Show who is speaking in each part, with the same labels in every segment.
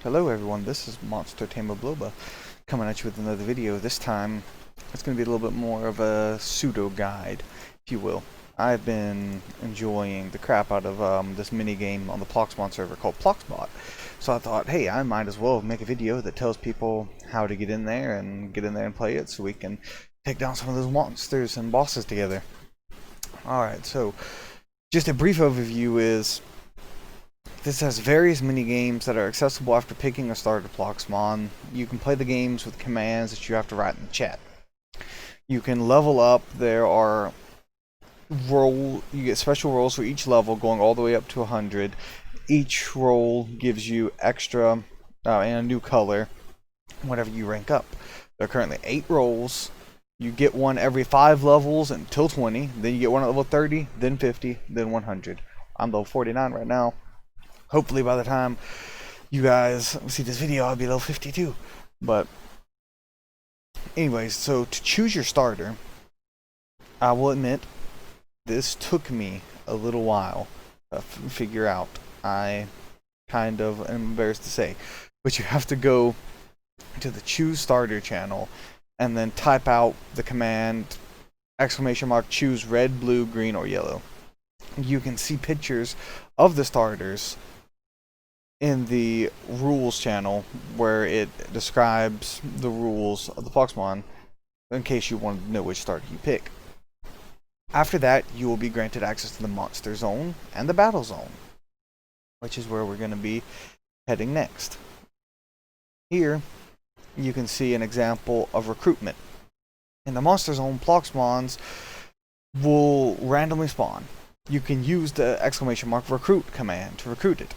Speaker 1: Hello everyone, this is Monster Tamer Bloba coming at you with another video. This time it's going to be a little bit more of a pseudo guide, if you will. I've been enjoying the crap out of this mini game on the Ploxmon server called Ploxbot. So I thought, hey, I might as well make a video that tells people how to get in there and play it so we can take down some of those monsters and bosses together. Alright, so just a brief overview is this has various mini games that are accessible after picking a starter Ploxmon. You can play the games with commands that you have to write in the chat. You can level up. There are you get special rolls for each level going all the way up to 100. Each roll gives you extra and a new color whenever you rank up. There are currently 8 rolls. You get one every 5 levels until 20. Then you get one at level 30, then 50, then 100. I'm level 49 right now. Hopefully by the time you guys see this video, I'll be level 52. But anyways, so to choose your starter, I will admit, this took me a little while to figure out. I kind of am embarrassed to say. But you have to go to the choose starter channel and then type out the command !choose red, blue, green, or yellow. You can see pictures of the starters in the rules channel where it describes the rules of the Ploxmon in case you want to know which starter you pick. After that, you will be granted access to the monster zone and the battle zone, which is where we're going to be heading next. Here you can see an example of recruitment. In the monster zone, Ploxmons will randomly spawn. You can use the !recruit command to recruit it.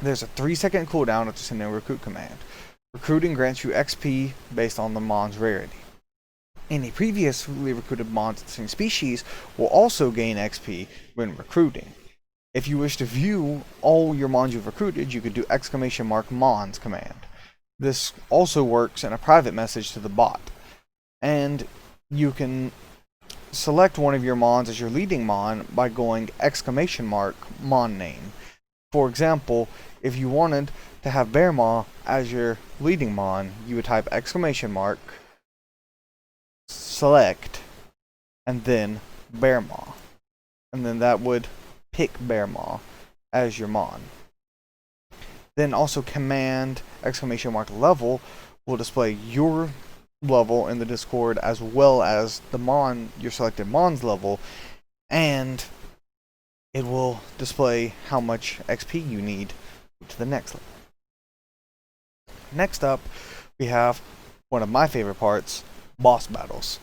Speaker 1: There's a 3-second cooldown after sending a recruit command. Recruiting grants you XP based on the mon's rarity. Any previously recruited mons of the same species will also gain XP when recruiting. If you wish to view all your mons you've recruited, you could do !mons command. This also works in a private message to the bot. And you can select one of your mons as your leading mon by going !mon name. For example, if you wanted to have Bearmaw as your leading mon, you would type select and then Bearmaw. And then that would pick Bearmaw as your mon. Then also command !level will display your level in the Discord as well as the your selected mon's level, and it will display how much XP you need to the next level. Next up, we have one of my favorite parts, boss battles.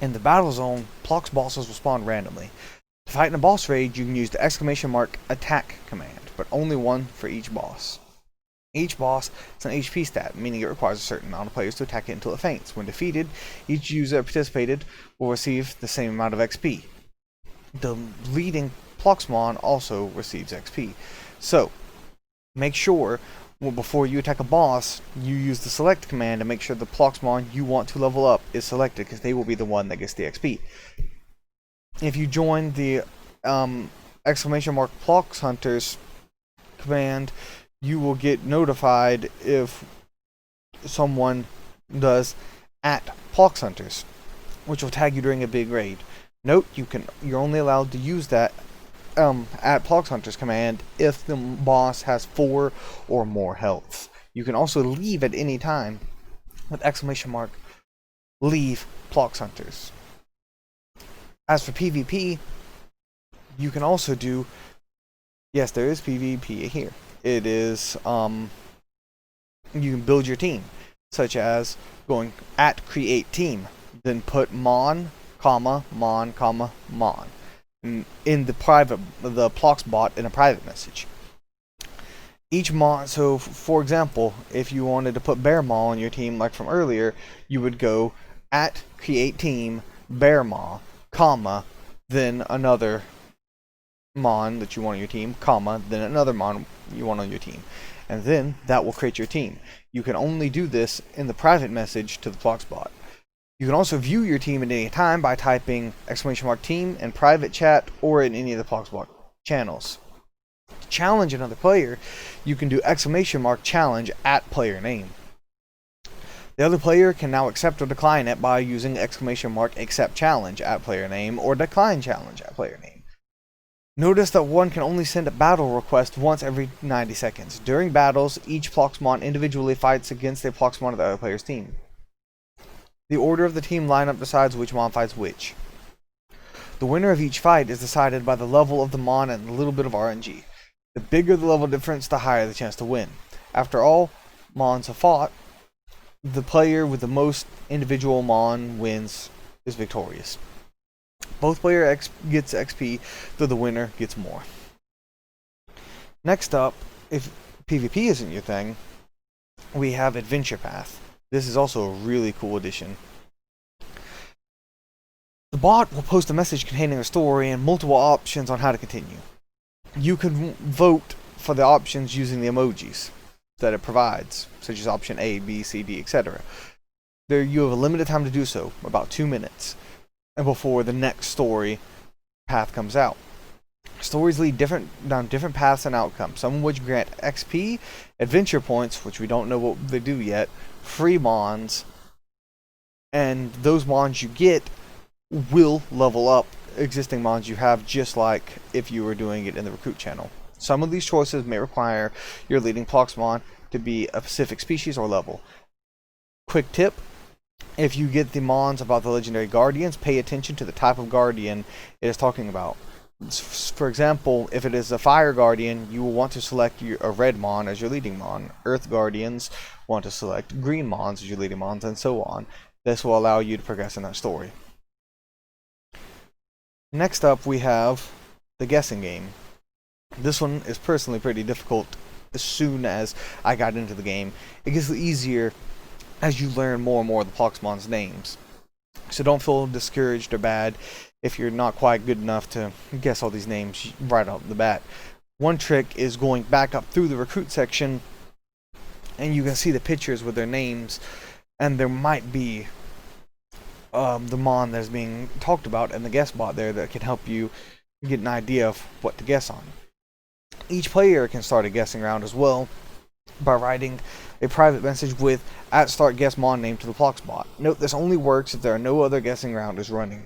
Speaker 1: In the battle zone, Plox bosses will spawn randomly. To fight in a boss raid, you can use the !attack command, but only one for each boss. Each boss is an HP stat, meaning it requires a certain amount of players to attack it until it faints. When defeated, each user that participated will receive the same amount of XP. The leading Ploxmon also receives XP. So, make sure before you attack a boss, you use the select command to make sure the Ploxmon you want to level up is selected, because they will be the one that gets the XP. If you join the !Plox Hunters command, you will get notified if someone does !Plox Hunters, which will tag you during a big raid. Note, you're only allowed to use that !Plox Hunters command if the boss has 4 or more health. You can also leave at any time with leave Plox Hunters. As for PvP, you can also do, yes, there is PvP here. It is, you can build your team, such as going @create team, then put mon, mon, mon in the Ploxbot in a private message. Each mon, so for example, if you wanted to put Bearmaw on your team like from earlier, you would go @create team Bearmaw, then another mon that you want on your team, then another mon you want on your team. And then that will create your team. You can only do this in the private message to the Ploxbot. You can also view your team at any time by typing !team in private chat or in any of the Ploxbot channels. To challenge another player, you can do !challenge at player name. The other player can now accept or decline it by using !accept challenge at player name or decline challenge at player name. Notice that one can only send a battle request once every 90 seconds. During battles, each Ploxmon individually fights against a Ploxmon of the other player's team. The order of the team lineup decides which Mon fights which. The winner of each fight is decided by the level of the Mon and a little bit of RNG. The bigger the level difference, the higher the chance to win. After all Mons have fought, the player with the most individual Mon wins is victorious. Both player gets XP, though the winner gets more. Next up, if PvP isn't your thing, we have Adventure Path. This is also a really cool addition. The bot will post a message containing a story and multiple options on how to continue. You can vote for the options using the emojis that it provides, such as option A, B, C, D, etc. There, you have a limited time to do so, about 2 minutes, and before the next story path comes out. Stories lead down different paths and outcomes, some of which grant XP, adventure points, which we don't know what they do yet, free Mons, and those Mons you get will level up existing Mons you have, just like if you were doing it in the Recruit channel. Some of these choices may require your leading Ploxmon to be a specific species or level. Quick tip: if you get the Mons about the legendary guardians, pay attention to the type of guardian it is talking about. For example, if it is a fire guardian, you will want to select a red Mon as your leading Mon. Earth guardians want to select green Mons as your leading Mons, and so on. This will allow you to progress in that story. Next up, we have the guessing game. This one is personally pretty difficult. As soon as I got into the game, it gets easier as you learn more and more of the Ploxmon's names. So don't feel discouraged or bad if you're not quite good enough to guess all these names right off the bat. One trick is going back up through the Recruit section, and you can see the pictures with their names, and there might be the Mon that's being talked about and the guess bot there that can help you get an idea of what to guess on. Each player can start a guessing round as well by writing a private message with @startGuessMon name to the Ploxbot. Note this only works if there are no other guessing rounders running.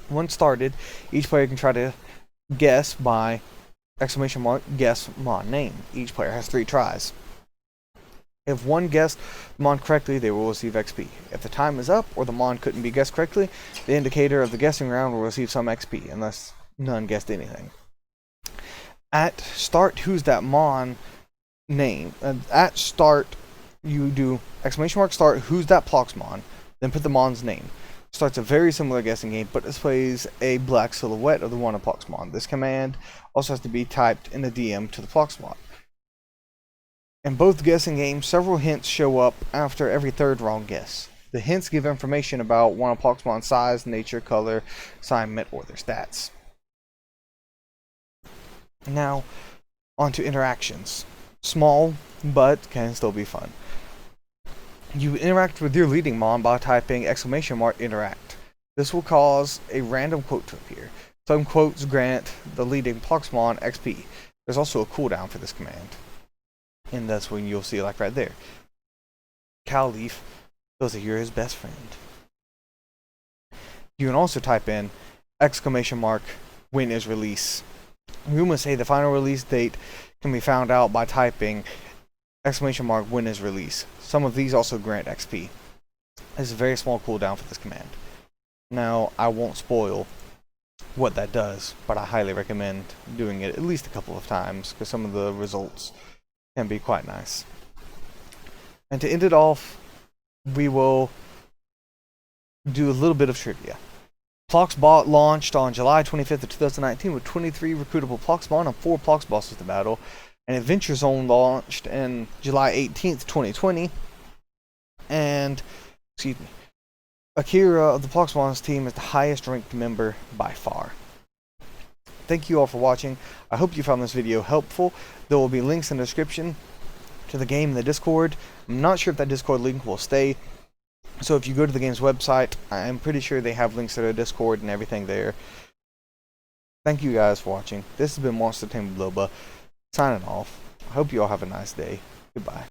Speaker 1: Once started, each player can try to guess by !guess Mon name. Each player has 3 tries. If one guessed the Mon correctly, they will receive XP. If the time is up or the Mon couldn't be guessed correctly, the indicator of the guessing round will receive some XP, unless none guessed anything. At start, who's that Mon name? At start, you do !start, who's that Ploxmon, then put the Mon's name. Starts a very similar guessing game, but displays a black silhouette of the wanted Ploxmon. This command also has to be typed in the DM to the Ploxbot. In both guessing games, several hints show up after every third wrong guess. The hints give information about one of Ploxmon's size, nature, color, assignment, or their stats. Now, onto interactions. Small, but can still be fun. You interact with your leading Mon by typing !interact. This will cause a random quote to appear. Some quotes grant the leading Ploxmon XP. There's also a cooldown for this command, and that's when you'll see, like right there, Caliph feels that you're his best friend. You can also type in !when is release. Rumors say the final release date can be found out by typing !when is release. Some of these also grant XP. There's a very small cooldown for this command. Now, I won't spoil what that does, but I highly recommend doing it at least a couple of times, because some of the results can be quite nice. And to end it off, we will do a little bit of trivia. Ploxbot launched on July 25th of 2019 with 23 recruitable Ploxmon and 4 Ploxbosses to battle. And Adventure Zone launched in July 18th, 2020. And, Akira of the Ploxmon's team is the highest ranked member by far. Thank you all for watching. I hope you found this video helpful. There will be links in the description to the game and the Discord. I'm not sure if that Discord link will stay, so if you go to the game's website, I'm pretty sure they have links to their Discord and everything there. Thank you guys for watching. This has been Tamer Bloba. signing off. I hope you all have a nice day. Goodbye.